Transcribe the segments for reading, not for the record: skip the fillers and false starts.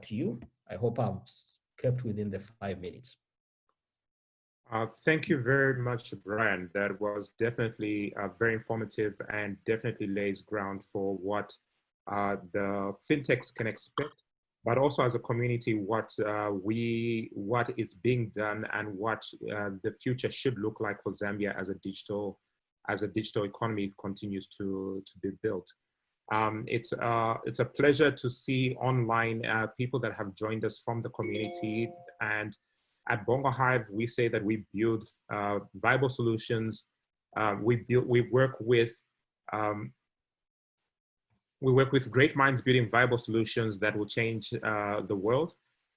to you. I hope I've kept within the 5 minutes. Thank you very much, Brian. That was definitely very informative and definitely lays ground for what the fintechs can expect, but also as a community, what is being done and what the future should look like for Zambia as a digital economy continues to be built. It's a pleasure to see online people that have joined us from the community. And at BongoHive, we say that we build viable solutions. We work with great minds building viable solutions that will change the world.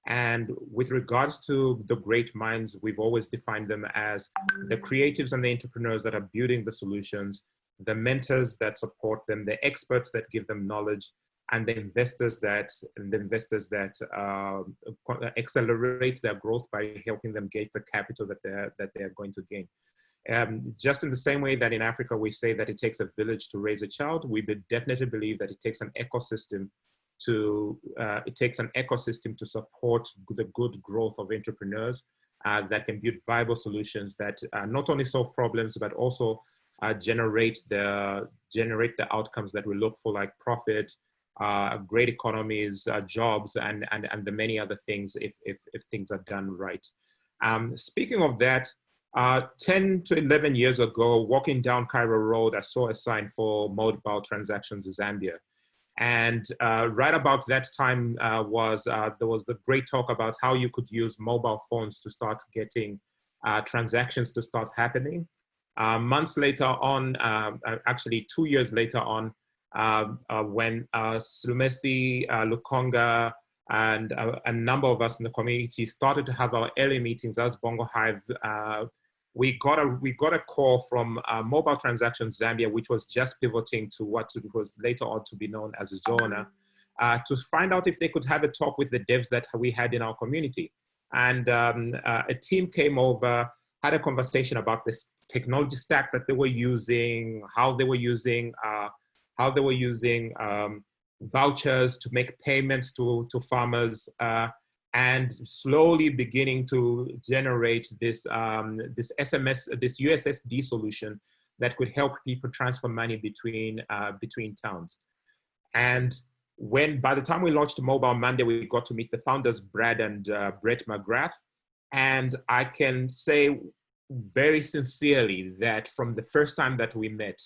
And with regards to the great minds, we've always defined them as the creatives and the entrepreneurs that are building the solutions, the mentors that support them, the experts that give them knowledge, and the investors that accelerate their growth by helping them get the capital that they're going to gain. Just in the same way that in Africa we say that it takes a village to raise a child, we definitely believe that it takes an ecosystem to support the good growth of entrepreneurs that can build viable solutions that not only solve problems but also generate the outcomes that we look for, like profit, great economies, jobs, and the many other things if things are done right. Speaking of that, 10 to 11 years ago, walking down Cairo Road, I saw a sign for mobile transactions in Zambia. And right about that time there was the great talk about how you could use mobile phones to start getting transactions to start happening. Months later on, actually 2 years later on, when Slumesi, Lukonga, and a number of us in the community started to have our early meetings as BongoHive, we got a call from Mobile Transactions Zambia, which was just pivoting to what was later on to be known as Zona, to find out if they could have a talk with the devs that we had in our community. And a team came over, had a conversation about this technology stack that they were using, how they were using vouchers to make payments to farmers, and slowly beginning to generate this USSD solution that could help people transfer money between towns. And by the time we launched Mobile Monday, we got to meet the founders, Brad and Brett Mcgrath. And I can say very sincerely that from the first time that we met,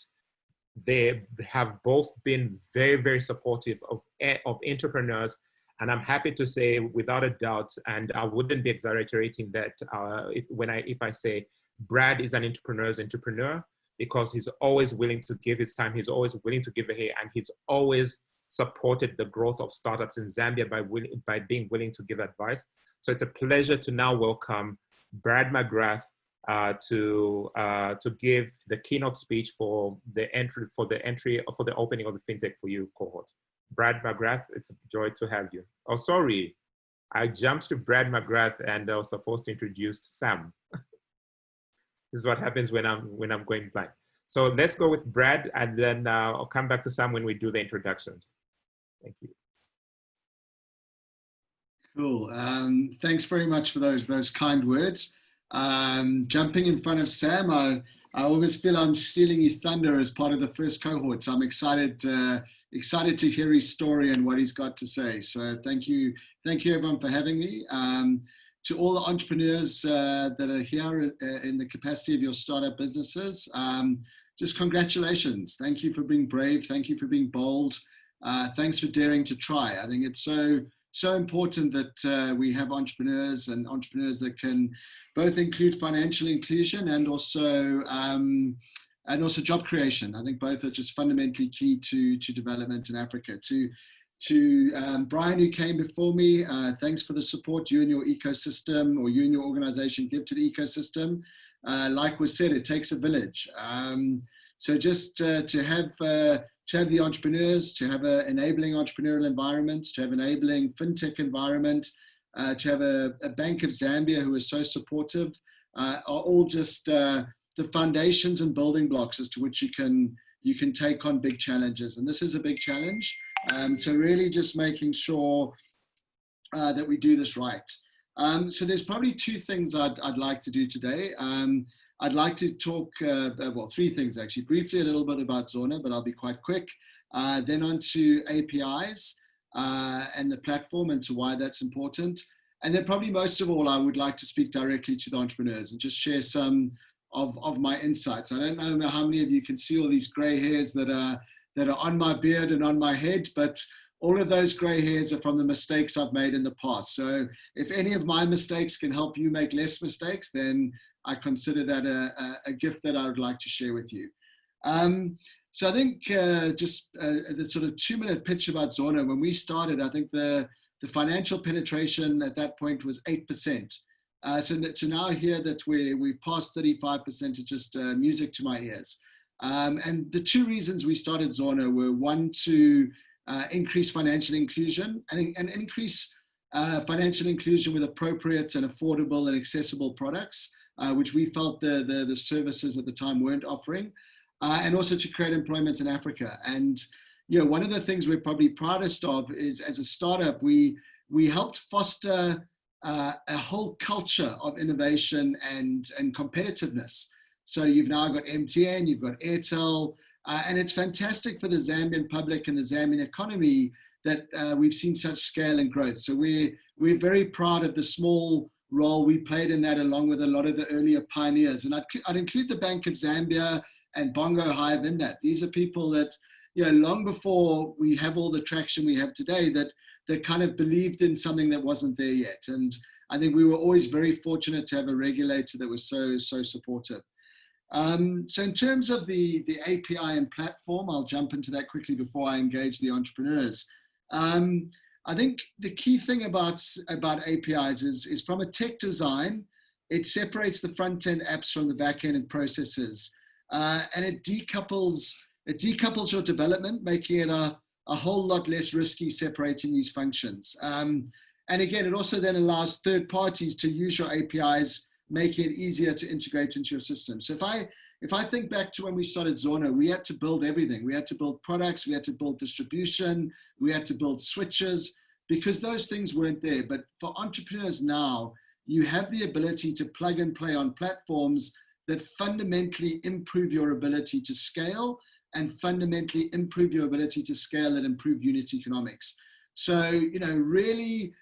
they have both been very, very supportive of entrepreneurs. And I'm happy to say, without a doubt, and I wouldn't be exaggerating that if I say Brad is an entrepreneur's entrepreneur, because he's always willing to give his time, he's always willing to give a hand, and he's always supported the growth of startups in Zambia by being willing to give advice. So it's a pleasure to now welcome Brad Mcgrath to give the keynote speech for the opening of the FinTech4U cohort. Brad Mcgrath, it's a joy to have you. Oh, sorry, I jumped to Brad Mcgrath and I was supposed to introduce Sam. This is what happens when I'm going blank. So let's go with Brad, and then I'll come back to Sam when we do the introductions. Thank you. Cool. Thanks very much for those kind words. Jumping in front of Sam, I always feel I'm stealing his thunder as part of the first cohort. So I'm excited to hear his story and what he's got to say. So thank you everyone for having me. To all the entrepreneurs that are here in the capacity of your startup businesses, just congratulations. Thank you for being brave. Thank you for being bold. Thanks for daring to try. I think it's so important that we have entrepreneurs that can both include financial inclusion and also job creation. I think both are just fundamentally key to development in Africa. To Brian, who came before me, thanks for the support you and your ecosystem, or you and your organization, give to the ecosystem. Like was said, it takes a village. So just to have the entrepreneurs, to have an enabling entrepreneurial environment, to have enabling fintech environment, to have a Bank of Zambia who is so supportive, are all just the foundations and building blocks as to which you can take on big challenges. And this is a big challenge. So really just making sure that we do this right. So there's probably two things I'd like to do today. I'd like to talk, well, three things actually. Briefly, a little bit about Zona, but I'll be quite quick. Then on to APIs and the platform and to why that's important. And then probably most of all, I would like to speak directly to the entrepreneurs and just share some of my insights. I don't know how many of you can see all these gray hairs that are on my beard and on my head, but all of those gray hairs are from the mistakes I've made in the past. So if any of my mistakes can help you make less mistakes, then I consider that a gift that I would like to share with you. So I think just the sort of 2-minute pitch about Zona. When we started, I think the financial penetration at that point was 8%. So to now hear that we passed 35% is just music to my ears. And the two reasons we started Zona were, one, to increase financial inclusion and increase financial inclusion with appropriate and affordable and accessible products, which we felt the services at the time weren't offering, and also to create employment in Africa. And one of the things we're probably proudest of is, as a startup, we helped foster a whole culture of innovation and competitiveness. So you've now got MTN, you've got Airtel, and it's fantastic for the Zambian public and the Zambian economy that we've seen such scale and growth. So we're very proud of the small role we played in that, along with a lot of the earlier pioneers. And I'd include the Bank of Zambia and BongoHive in that. These are people that, long before we have all the traction we have today, that kind of believed in something that wasn't there yet. And I think we were always very fortunate to have a regulator that was so supportive. So in terms of the API and platform, I'll jump into that quickly before I engage the entrepreneurs. I think the key thing about APIs is from a tech design, it separates the front-end apps from the back-end and processes. And it decouples your development, making it a whole lot less risky separating these functions. And again, it also then allows third parties to use your APIs, making it easier to integrate into your system. So if I think back to when we started Zona, we had to build everything. We had to build products, we had to build distribution, we had to build switches, because those things weren't there. But for entrepreneurs now, you have the ability to plug and play on platforms that fundamentally improve your ability to scale and fundamentally improve your ability to scale and improve unit economics. So, really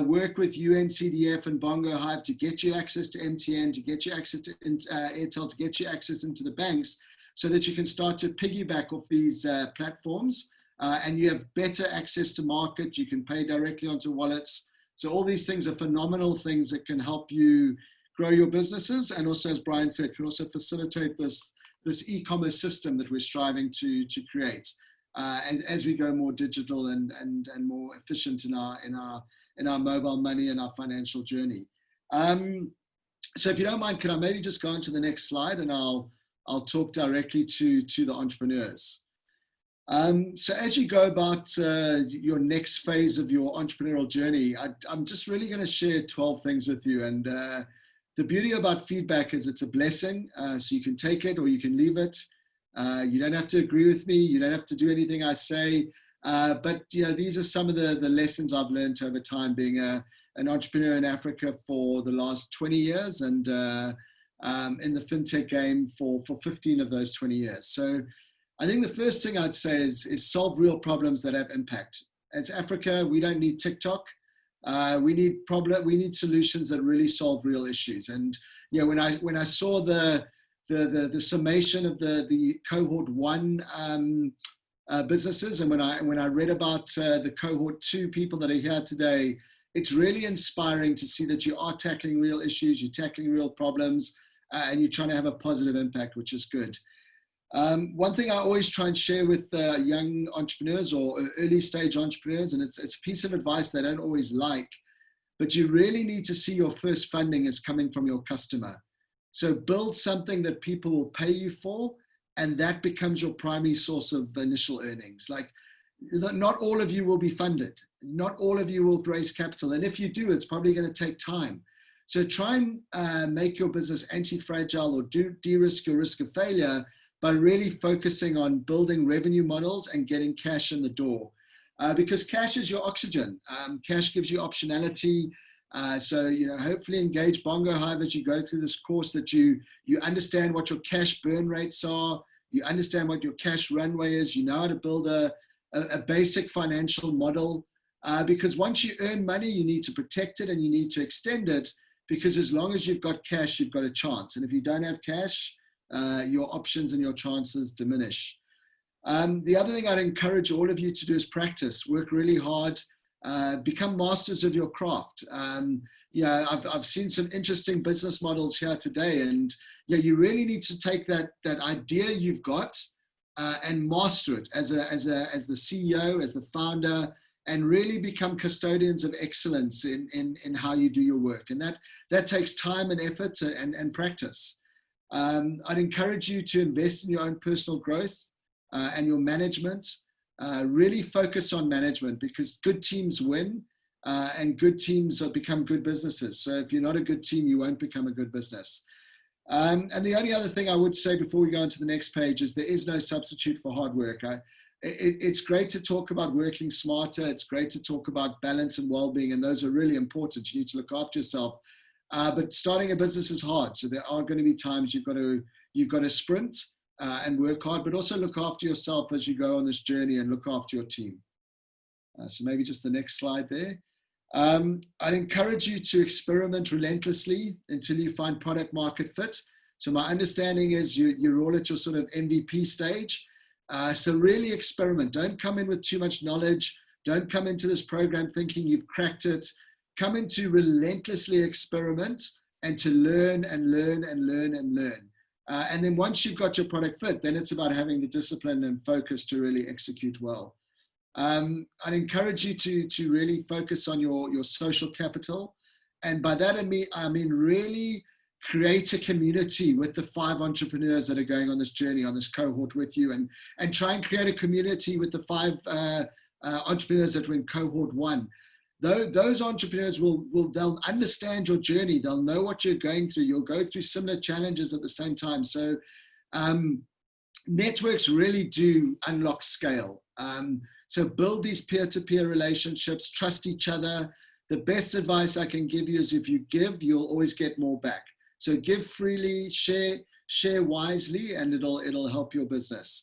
work with UNCDF and BongoHive to get you access to MTN, to get you access to Airtel, to get you access into the banks, so that you can start to piggyback off these platforms, and you have better access to market. You can pay directly onto wallets. So all these things are phenomenal things that can help you grow your businesses, and also, as Brian said, can also facilitate this e-commerce system that we're striving to create, and as we go more digital and more efficient in our mobile money and our financial journey. So if you don't mind, can I maybe just go on to the next slide, and I'll talk directly to the entrepreneurs. So as you go about your next phase of your entrepreneurial journey, I'm just really going to share 12 things with you. And the beauty about feedback is it's a blessing. So you can take it or you can leave it. You don't have to agree with me. You don't have to do anything I say. But these are some of the lessons I've learned over time, being an entrepreneur in Africa for the last 20 years and in the fintech game for 15 of those 20 years. So I think the first thing I'd say is solve real problems that have impact. As Africa, we don't need TikTok. We need solutions that really solve real issues. And when I saw the summation of the cohort 1 businesses, and when I read about the cohort 2 people that are here today, it's really inspiring to see that you are tackling real issues, you're tackling real problems, and you're trying to have a positive impact, which is good. One thing I always try and share with young entrepreneurs or early stage entrepreneurs, and it's a piece of advice they don't always like, but you really need to see your first funding as coming from your customer. So build something that people will pay you for, and that becomes your primary source of initial earnings. Like, not all of you will be funded. Not all of you will raise capital. And if you do, it's probably going to take time. So try and make your business anti-fragile or de-risk your risk of failure by really focusing on building revenue models and getting cash in the door. because cash is your oxygen. Cash gives you optionality. So, hopefully engage BongoHive as you go through this course, that you understand what your cash burn rates are, you understand what your cash runway is, you know how to build a basic financial model, because once you earn money, you need to protect it and you need to extend it, because as long as you've got cash, you've got a chance. And if you don't have cash, your options and your chances diminish. The other thing I'd encourage all of you to do is practice, work really hard, become masters of your craft. I've seen some interesting business models here today, and you really need to take that idea you've got and master it as the CEO, as the founder, and really become custodians of excellence in how you do your work. And that takes time and effort and practice. I'd encourage you to invest in your own personal growth and your management. Really focus on management, because good teams win and good teams become good businesses. So if you're not a good team, you won't become a good business. And the only other thing I would say before we go on to the next page is there is no substitute for hard work. It's great to talk about working smarter. It's great to talk about balance and well-being, and those are really important. You need to look after yourself. But starting a business is hard. So there are going to be times you've got to sprint and work hard, but also look after yourself as you go on this journey and look after your team. So maybe just the next slide there. I'd encourage you to experiment relentlessly until you find product market fit. So my understanding is you're all at your sort of MVP stage. So really experiment. Don't come in with too much knowledge. Don't come into this program thinking you've cracked it. Come in to relentlessly experiment and to learn and learn and learn and learn. And then once you've got your product fit, then it's about having the discipline and focus to really execute well. I'd encourage you to really focus on your social capital. And by that, I mean really create a community with the 5 entrepreneurs that are going on this journey, on this cohort with you, and try and create a community with the 5 entrepreneurs that were in cohort 1. Those entrepreneurs they'll understand your journey. They'll know what you're going through. You'll go through similar challenges at the same time. So networks really do unlock scale. So build these peer-to-peer relationships, trust each other. The best advice I can give you is if you give, you'll always get more back. So give freely, share wisely, and it'll help your business.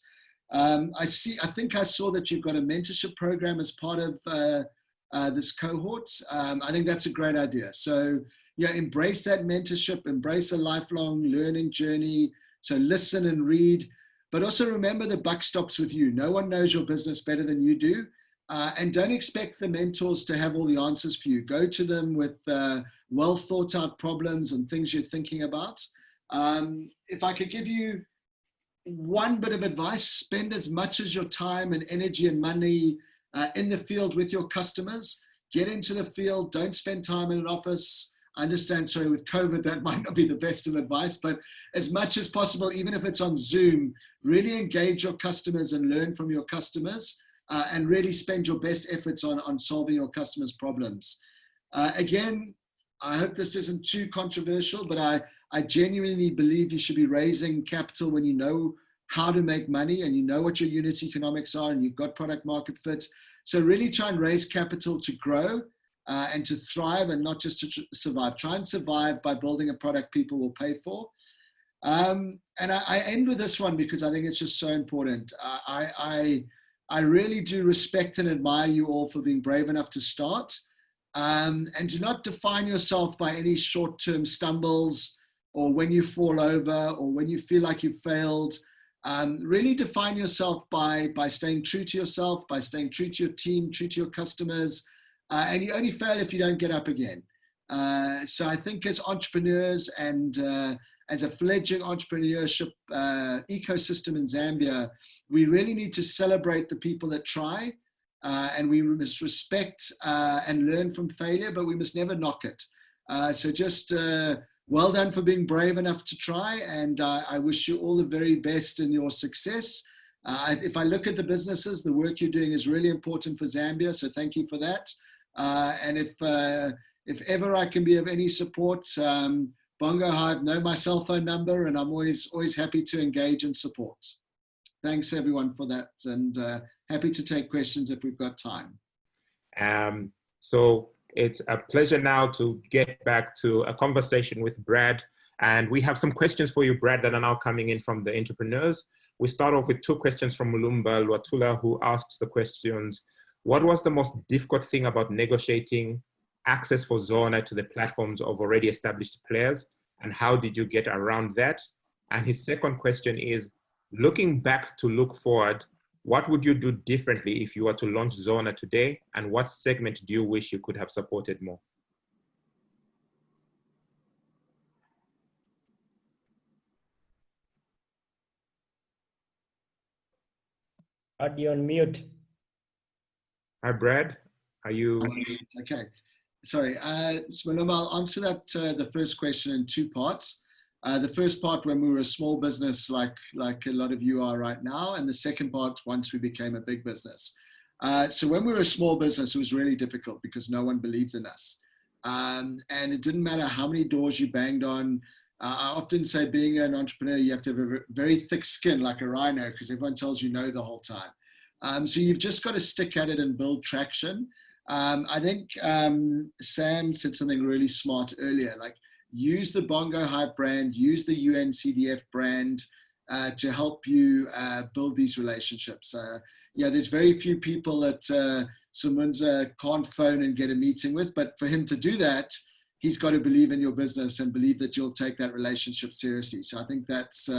I think I saw that you've got a mentorship program as part of this cohort. I think that's a great idea. So embrace that mentorship, embrace a lifelong learning journey. So listen and read, but also remember the buck stops with you. No one knows your business better than you do. And don't expect the mentors to have all the answers for you. Go to them with well thought out problems and things you're thinking about. If I could give you one bit of advice, spend as much as your time and energy and money in the field with your customers. Get into the field. Don't spend time in an office. I understand, sorry, with COVID, that might not be the best of advice, but as much as possible, even if it's on Zoom, really engage your customers and learn from your customers, and really spend your best efforts on solving your customers' problems. Again, I hope this isn't too controversial, but I genuinely believe you should be raising capital when you know how to make money and you know what your unit economics are and you've got product market fit. So really try and raise capital to grow and to thrive, and not just to survive. Try and survive by building a product people will pay for. And I end with this one because I think it's just so important. I really do respect and admire you all for being brave enough to start. And do not define yourself by any short-term stumbles or when you fall over or when you feel like you've failed. Really define yourself by staying true to yourself, by staying true to your team, true to your customers. And you only fail if you don't get up again. So I think as entrepreneurs and as a fledgling entrepreneurship ecosystem in Zambia, we really need to celebrate the people that try, and we must respect and learn from failure, but we must never knock it. So just well done for being brave enough to try, and I wish you all the very best in your success. If I look at the businesses, the work you're doing is really important for Zambia, so thank you for that. And if ever I can be of any support, BongoHive know my cell phone number, and I'm always happy to engage and support. Thanks everyone for that, and happy to take questions if we've got time. So it's a pleasure now to get back to a conversation with Brad. And we have some questions for you, Brad, that are now coming in from the entrepreneurs. We start off with 2 questions from Mulumba Lwatula, who asks the questions: what was the most difficult thing about negotiating access for Zona to the platforms of already established players? And how did you get around that? And his second question is, looking back to look forward, what would you do differently if you were to launch Zona today? And what segment do you wish you could have supported more? Are you on mute? Hi, Brad. Are you? Okay. Sorry. So I'll answer that, the first question in 2 parts. The first part when we were a small business, like a lot of you are right now, and the second part once we became a big business. So when we were a small business, it was really difficult because no one believed in us. And it didn't matter how many doors you banged on. I often say being an entrepreneur, you have to have a very thick skin like a rhino because everyone tells you no the whole time. So you've just got to stick at it and build traction. I think Sam said something really smart earlier, like use the BongoHive brand, use the UNCDF brand to help you build these relationships. Yeah, there's very few people that Sumunza can't phone and get a meeting with, but for him to do that, he's got to believe in your business and believe that you'll take that relationship seriously. So I think that's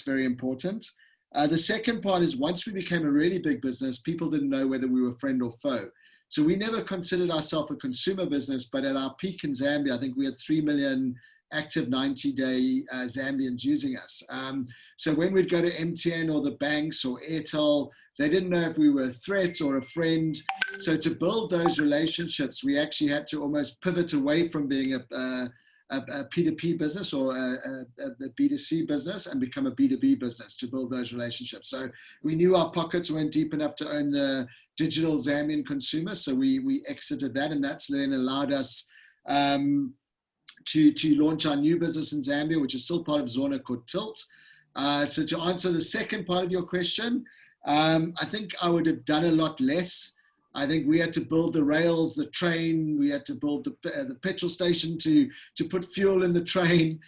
very important. The second part is once we became a really big business, people didn't know whether we were friend or foe. So we never considered ourselves a consumer business, but at our peak in Zambia, I think we had 3 million active 90-day Zambians using us. So when we'd go to MTN or the banks or Airtel, they didn't know if we were a threat or a friend. So to build those relationships, we actually had to almost pivot away from being a P2P business or a B2C business and become a B2B business to build those relationships. So we knew our pockets weren't deep enough to own the digital Zambian consumer. So we exited that, and that's then allowed us to launch our new business in Zambia, which is still part of Zona, called Tilt. So to answer the second part of your question, I think I would have done a lot less. I think we had to build the rails, the train. We had to build the petrol station to put fuel in the train.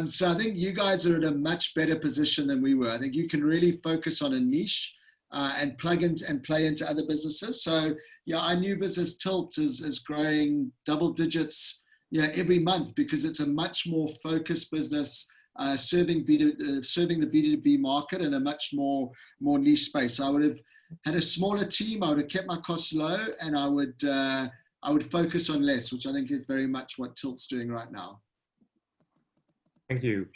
So I think you guys are at a much better position than we were. I think you can really focus on a niche and plug in and play into other businesses. So yeah, our new business Tilt is growing double digits every month because it's a much more focused business serving the B2B market in a much more niche space. I would have had a smaller team, I would have kept my costs low, and I would focus on less, which I think is very much what Tilt's doing right now. Thank you.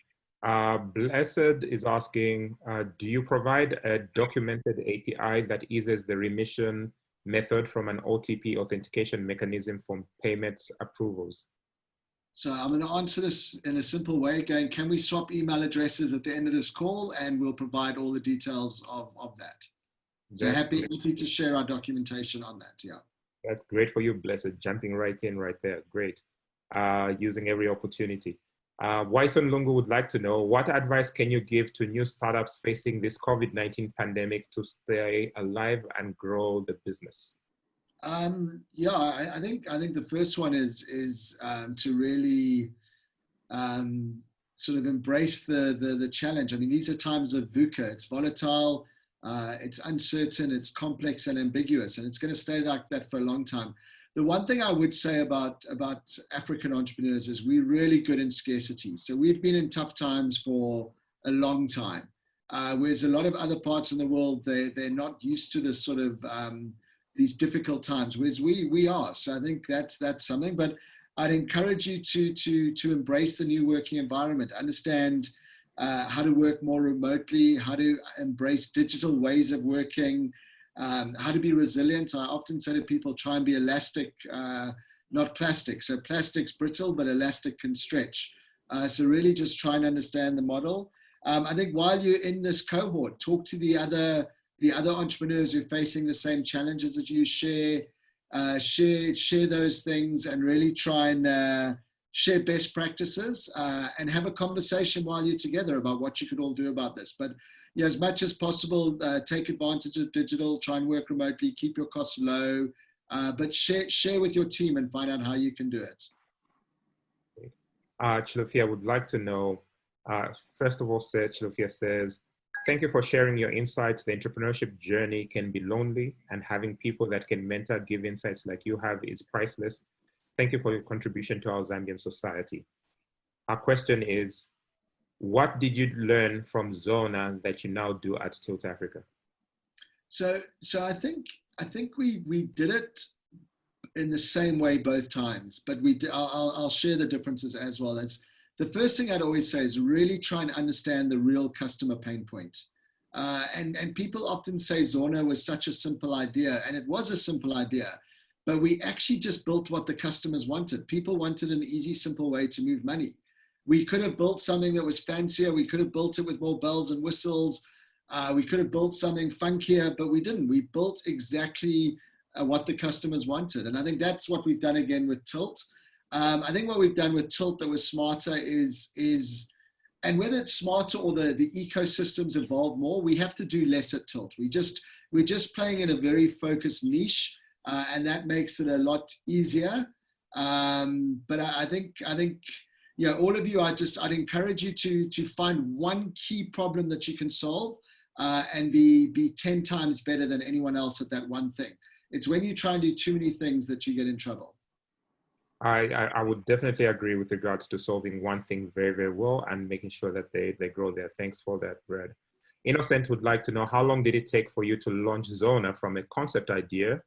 Blessed is asking, do you provide a documented API that eases the remission method from an OTP authentication mechanism for payments approvals? So I'm going to answer this in a simple way. Again, can we swap email addresses at the end of this call, and we'll provide all the details of that. So happy to share our documentation on that. Yeah. That's great for you, Blessed. Jumping right in right there. Great. Using every opportunity. Wyson Lungu would like to know, what advice can you give to new startups facing this COVID-19 pandemic to stay alive and grow the business? Yeah, I think the first one is to really sort of embrace the challenge. I mean, these are times of VUCA. It's volatile, it's uncertain, it's complex and ambiguous, and it's going to stay like that for a long time. The one thing I would say about African entrepreneurs is we're really good in scarcity. So we've been in tough times for a long time, whereas a lot of other parts in the world, they're not used to this sort of these difficult times, whereas we are. So I think that's something. But I'd encourage you to embrace the new working environment, understand how to work more remotely, how to embrace digital ways of working, how to be resilient. I often say to people, try and be elastic, not plastic. So plastic's brittle, but elastic can stretch. So really just try and understand the model. I think while you're in this cohort, talk to the other entrepreneurs who are facing the same challenges as you. Share those things and really try and share best practices and have a conversation while you're together about what you could all do about this. But as much as possible, take advantage of digital, try and work remotely, keep your costs low, but share with your team and find out how you can do it. Chilufia, I would like to know, first of all, Chilufia says, thank you for sharing your insights. The entrepreneurship journey can be lonely, and having people that can mentor, give insights like you have is priceless. Thank you for your contribution to our Zambian society. Our question is, what did you learn from Zona that you now do at Tilt Africa? So I think we did it in the same way both times, but I'll share the differences as well. That's the first thing I'd always say is really try and understand the real customer pain point. And people often say Zona was such a simple idea, and it was a simple idea, but we actually just built what the customers wanted. People wanted an easy, simple way to move money. We could have built something that was fancier. We could have built it with more bells and whistles. We could have built something funkier, but we didn't. We built exactly what the customers wanted. And I think that's what we've done again with Tilt. I think what we've done with Tilt that was smarter is and whether it's smarter or the ecosystems evolve more, we have to do less at Tilt. We're just playing in a very focused niche, and that makes it a lot easier. But I think all of you, I'd encourage you to find one key problem that you can solve and be 10 times better than anyone else at that one thing. It's when you try and do too many things that you get in trouble. I would definitely agree with regards to solving one thing very, very well and making sure that they grow there. Thanks for that, Brad. Innocent would like to know, how long did it take for you to launch Zona from a concept idea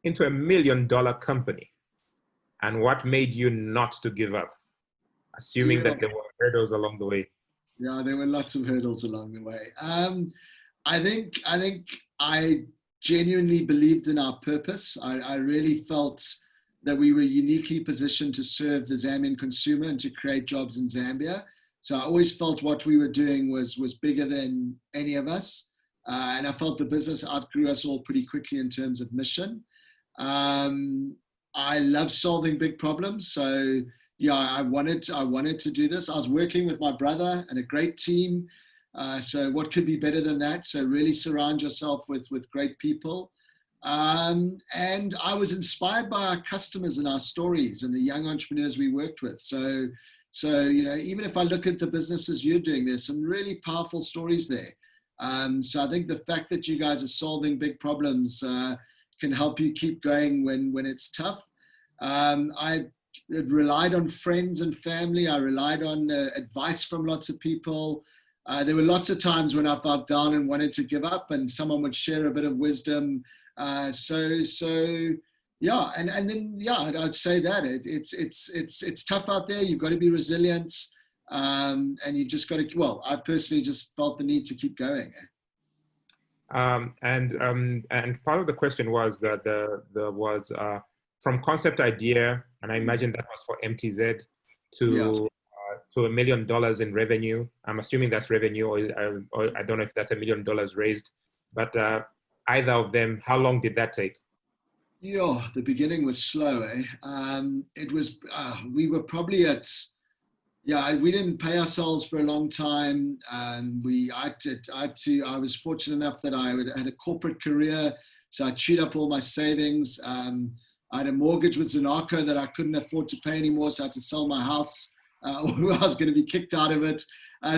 into $1 million company? And what made you not to give up? Assuming that there were hurdles along the way. Yeah, there were lots of hurdles along the way. I think I genuinely believed in our purpose. I really felt that we were uniquely positioned to serve the Zambian consumer and to create jobs in Zambia. So I always felt what we were doing was bigger than any of us. And I felt the business outgrew us all pretty quickly in terms of mission. I love solving big problems. So yeah, I wanted to do this. I was working with my brother and a great team. So what could be better than that? So really surround yourself with great people. And I was inspired by our customers and our stories and the young entrepreneurs we worked with. So even if I look at the businesses you're doing, there's some really powerful stories there. So I think the fact that you guys are solving big problems can help you keep going when it's tough. I relied on friends and family. I relied on advice from lots of people. There were lots of times when I felt down and wanted to give up, and someone would share a bit of wisdom. Yeah, and then yeah, I'd say that it's tough out there. You've got to be resilient, and you just got to. Well, I personally just felt the need to keep going. And part of the question was that there was from concept idea, and I imagine that was for MTZ to $1 million in revenue. I'm assuming that's revenue, or I don't know if that's $1 million raised, but either of them, how long did that take? Yeah, the beginning was slow. It was, we were probably at, we didn't pay ourselves for a long time. I was fortunate enough that I had a corporate career, so I chewed up all my savings. I had a mortgage with Zanaco that I couldn't afford to pay anymore, so I had to sell my house, or I was going to be kicked out of it.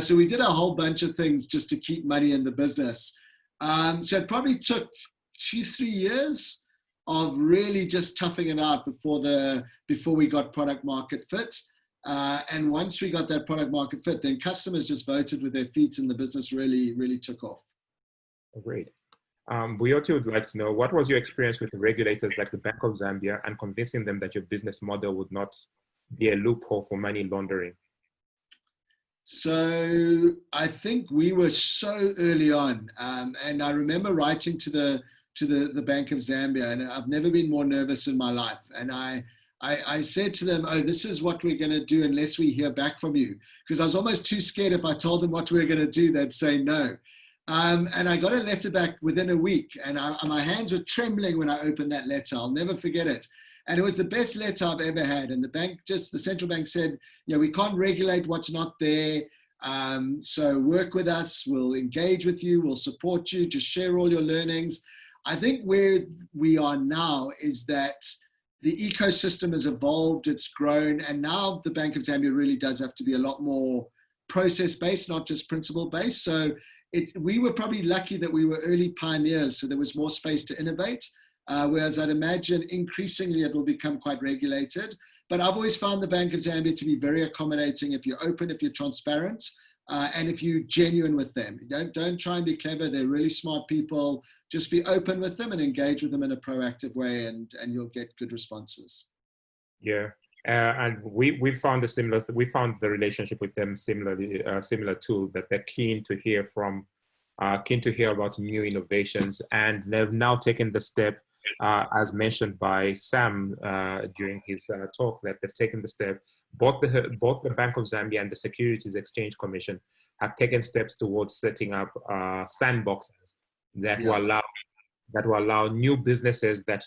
So we did a whole bunch of things just to keep money in the business. So it probably took 2-3 years of really just toughing it out before we got product market fit. And once we got that product market fit, then customers just voted with their feet and the business really, really took off. Great. Buyoti would like to know, what was your experience with regulators like the Bank of Zambia and convincing them that your business model would not be a loophole for money laundering? So I think we were so early on, and I remember writing to the Bank of Zambia, and I've never been more nervous in my life. And I said to them, oh, this is what we're going to do unless we hear back from you. Because I was almost too scared if I told them what we were going to do, they'd say no. And I got a letter back within a week, and my hands were trembling when I opened that letter. I'll never forget it. And it was the best letter I've ever had. And the central bank said, we can't regulate what's not there. So work with us, we'll engage with you, we'll support you, just share all your learnings. I think where we are now is that the ecosystem has evolved, it's grown, and now the Bank of Zambia really does have to be a lot more process-based, not just principle-based. So we were probably lucky that we were early pioneers, so there was more space to innovate, whereas I'd imagine increasingly it will become quite regulated. But I've always found the Bank of Zambia to be very accommodating if you're open, if you're transparent, and if you're genuine with them. Don't try and be clever. They're really smart people. Just be open with them and engage with them in a proactive way, and you'll get good responses. Yeah, and we found the relationship with them similar too. That they're keen to hear about new innovations, and they've now taken the step, as mentioned by Sam during his talk, that they've taken the step. Both the Bank of Zambia and the Securities Exchange Commission have taken steps towards setting up sandboxes that will allow new businesses that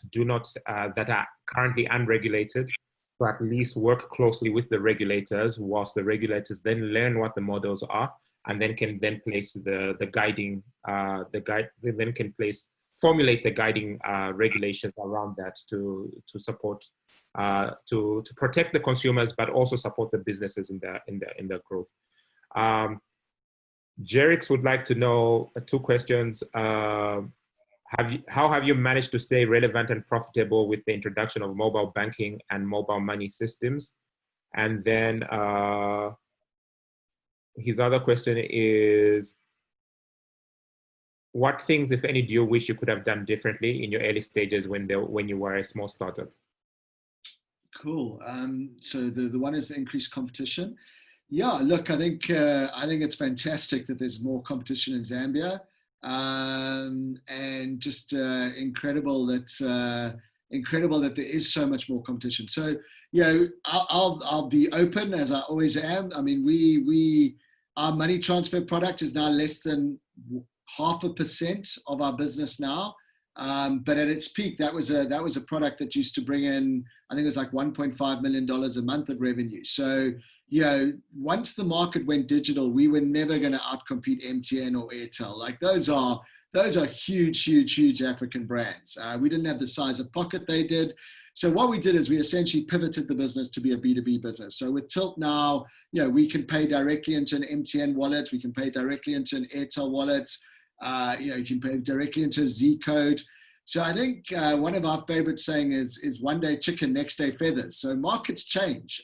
are currently unregulated to at least work closely with the regulators, whilst the regulators then learn what the models are, and then can place formulate the guiding regulations around that to support to protect the consumers, but also support the businesses in their growth. Jerix would like to know two questions. How have you managed to stay relevant and profitable with the introduction of mobile banking and mobile money systems? And then his other question is, what things, if any, do you wish you could have done differently in your early stages when you were a small startup? Cool. So the one is the increased competition. Yeah, look, I think it's fantastic that there's more competition in Zambia, and just incredible that there is so much more competition. So, you know, I'll be open, as I always am. I mean, our money transfer product is now less than 0.5% of our business now. But at its peak, that was a product that used to bring in, I think it was like $1.5 million a month of revenue. So, you know, once the market went digital, we were never going to outcompete MTN or Airtel. Like those are huge African brands. We didn't have the size of pocket they did. So what we did is we essentially pivoted the business to be a B2B business. So with Tilt now, you know, we can pay directly into an MTN wallet. We can pay directly into an Airtel wallet. You know, you can pay directly into a Z code. So I think one of our favorite saying is one day chicken, next day feathers. So markets change.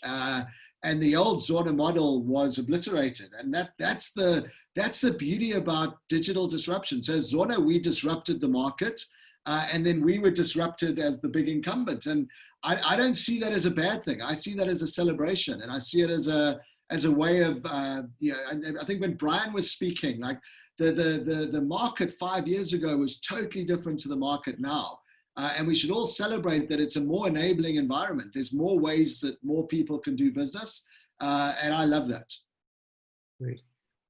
And the old Zona model was obliterated. And that's the beauty about digital disruption. So Zona, we disrupted the market, and then we were disrupted as the big incumbent. And I don't see that as a bad thing. I see that as a celebration, and I see it as a way of, you know, and I think when Brian was speaking, like the market 5 years ago was totally different to the market now. And we should all celebrate that it's a more enabling environment. There's more ways that more people can do business. And I love that. Great.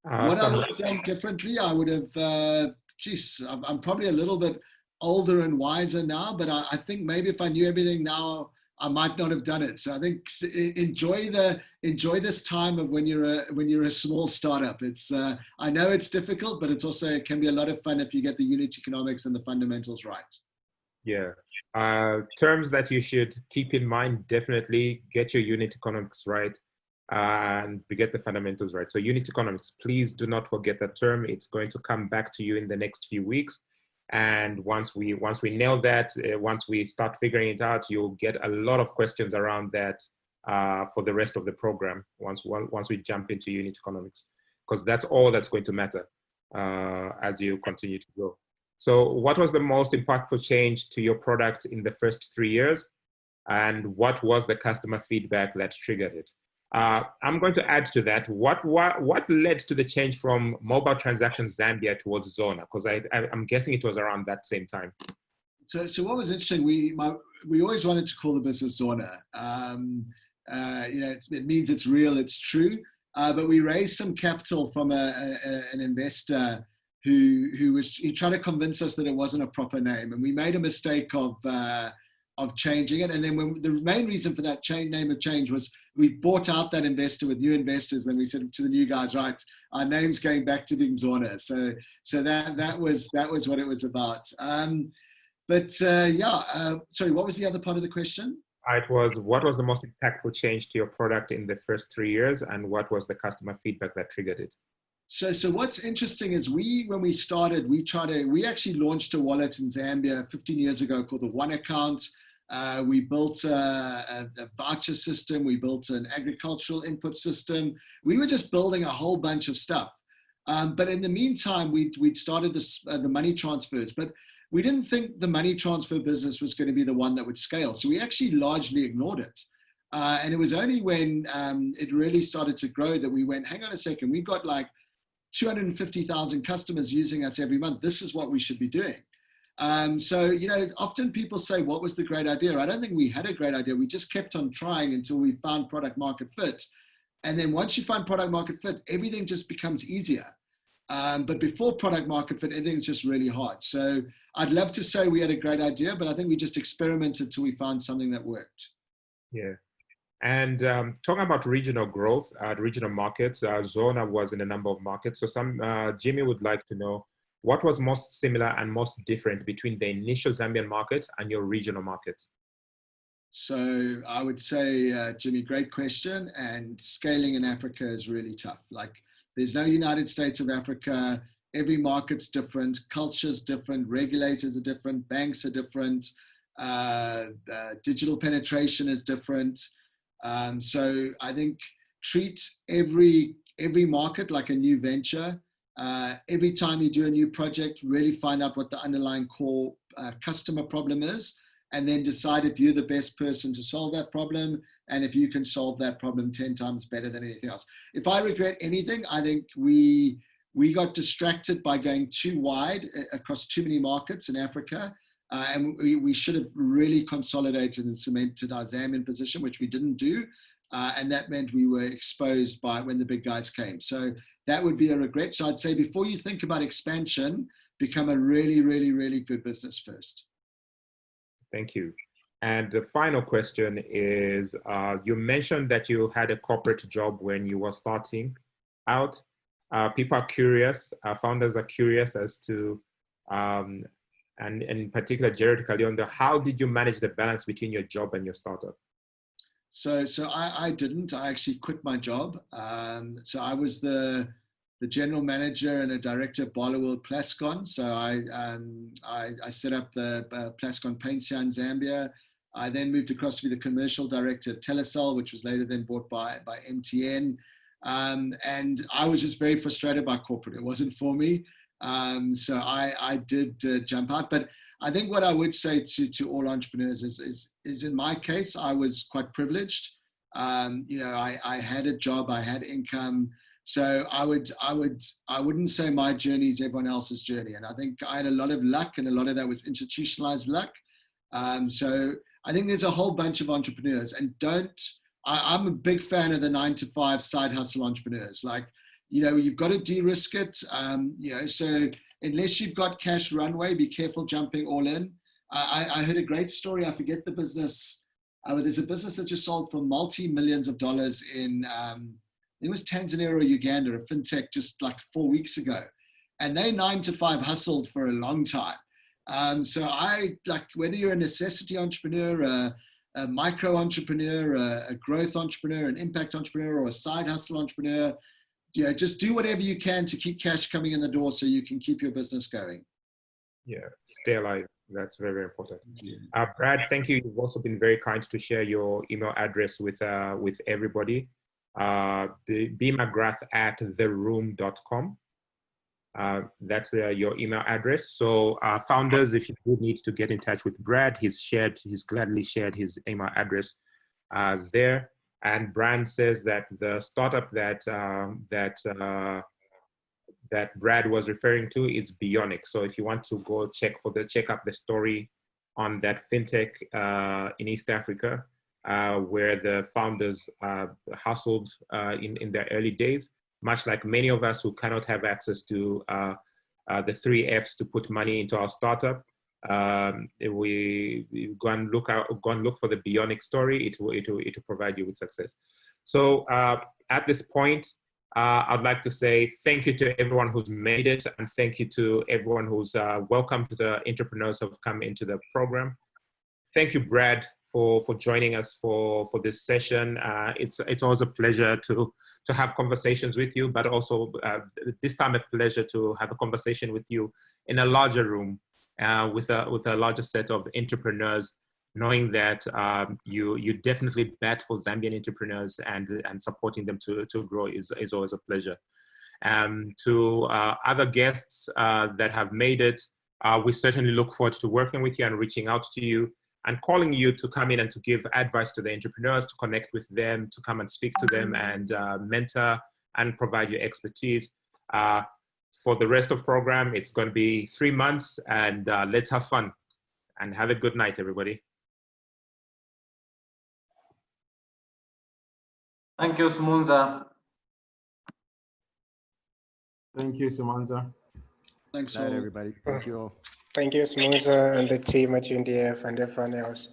What I would have done differently, I would have, I'm probably a little bit older and wiser now, but I think maybe if I knew everything now, I might not have done it. So I think enjoy this time of when you're a small startup. It's I know it's difficult, but it can be a lot of fun if you get the unit economics and the fundamentals right. Yeah. Terms that you should keep in mind: definitely get your unit economics right, and get the fundamentals right. So unit economics, please do not forget that term. It's going to come back to you in the next few weeks. And once we nail that, once we start figuring it out, you'll get a lot of questions around that for the rest of the program. Once we jump into unit economics, because that's all that's going to matter as you continue to grow. So what was the most impactful change to your product in the first 3 years? And what was the customer feedback that triggered it? I'm going to add to that. What led to the change from Mobile Transactions Zambia towards Zona? Because I'm guessing it was around that same time. So what was interesting, we always wanted to call the business Zona. You know, it means it's real, it's true. But we raised some capital from an investor who tried to convince us that it wasn't a proper name, and we made a mistake of changing it. And then the main reason for that name of change was we bought out that investor with new investors. Then we said to the new guys, right, our name's going back to being Zona. So that was what it was about. Sorry, what was the other part of the question? It was, what was the most impactful change to your product in the first 3 years, and what was the customer feedback that triggered it? So what's interesting is when we started, we actually launched a wallet in Zambia 15 years ago called the One Account. We built a voucher system. We built an agricultural input system. We were just building a whole bunch of stuff. But in the meantime, we'd started the money transfers, but we didn't think the money transfer business was going to be the one that would scale. So we actually largely ignored it. And it was only when it really started to grow that we went, hang on a second, we've got like 250,000 customers using us every month. This is what we should be doing. So, often people say, what was the great idea? I don't think we had a great idea. We just kept on trying until we found product market fit. And then once you find product market fit, everything just becomes easier. But before product market fit, everything's just really hard. So I'd love to say we had a great idea, but I think we just experimented till we found something that worked. Yeah. And talking about regional growth, regional markets, Zona was in a number of markets. So Jimmy would like to know, what was most similar and most different between the initial Zambian market and your regional markets? So I would say, Jimmy, great question. And scaling in Africa is really tough. Like, there's no United States of Africa. Every market's different, culture's different, regulators are different, banks are different, digital penetration is different. So I think treat every market like a new venture. Every time you do a new project, really find out what the underlying core customer problem is, and then decide if you're the best person to solve that problem, and if you can solve that problem 10 times better than anything else. If I regret anything, I think we got distracted by going too wide across too many markets in Africa, and we should have really consolidated and cemented our Zambian position, which we didn't do, and that meant we were exposed by when the big guys came. So that would be a regret. So I'd say before you think about expansion, become a really, really, really good business first. Thank you. And the final question is, you mentioned that you had a corporate job when you were starting out. People are curious, founders are curious as to, and in particular, Jared Kalionda, how did you manage the balance between your job and your startup? So I didn't. I actually quit my job. So I was the general manager and a director at Barloworld Plascon. So I set up the Plascon paints here in Zambia. I then moved across to be the commercial director of Telecel, which was later then bought by MTN. And I was just very frustrated by corporate. It wasn't for me. So I did jump out. But I think what I would say to all entrepreneurs is in my case, I was quite privileged. I had a job, I had income. So I wouldn't say my journey is everyone else's journey. And I think I had a lot of luck, and a lot of that was institutionalized luck. So I think there's a whole bunch of entrepreneurs, and I'm a big fan of the 9-to-5 side hustle entrepreneurs. Like, you've got to de-risk it. So unless you've got cash runway, be careful jumping all in. I heard a great story. I forget the business. There's a business that just sold for multi-millions of dollars in, it was Tanzania or Uganda, a fintech, just like 4 weeks ago. And they 9-to-5 hustled for a long time. So I like, whether you're a necessity entrepreneur, a micro entrepreneur, a growth entrepreneur, an impact entrepreneur, or a side hustle entrepreneur, just do whatever you can to keep cash coming in the door so you can keep your business going. Yeah, stay alive. That's very, very important. Brad, thank you. You've also been very kind to share your email address with everybody. Mcgrath@theroom.com. That's your email address. So founders, if you would need to get in touch with Brad, he's gladly shared his email address there. And Brand says that the startup that Brad was referring to is Bionic. So if you want to go check up the story on that fintech in East Africa, where the founders hustled in their early days, much like many of us who cannot have access to the 3 Fs to put money into our startup. we go and look for the bionic story. It will provide you with success. So at this point, I'd like to say thank you to everyone who's made it, and thank you to everyone who's welcomed the entrepreneurs who have come into the program. Thank you, Brad, for joining us for this session. It's always a pleasure to have conversations with you, but also this time a pleasure to have a conversation with you in a larger room with a larger set of entrepreneurs, knowing that you definitely bet for Zambian entrepreneurs and supporting them to grow is always a pleasure. To other guests that have made it, we certainly look forward to working with you and reaching out to you and calling you to come in and to give advice to the entrepreneurs, to connect with them, to come and speak to them and mentor and provide your expertise. For the rest of the program, it's going to be 3 months, and let's have fun and have a good night, everybody. Thank you, Sumunza. Thank you, Sumunza. Thanks Good night, all. everybody. Thank you all. Thank you, Sumunza and the team at UNDF and everyone else.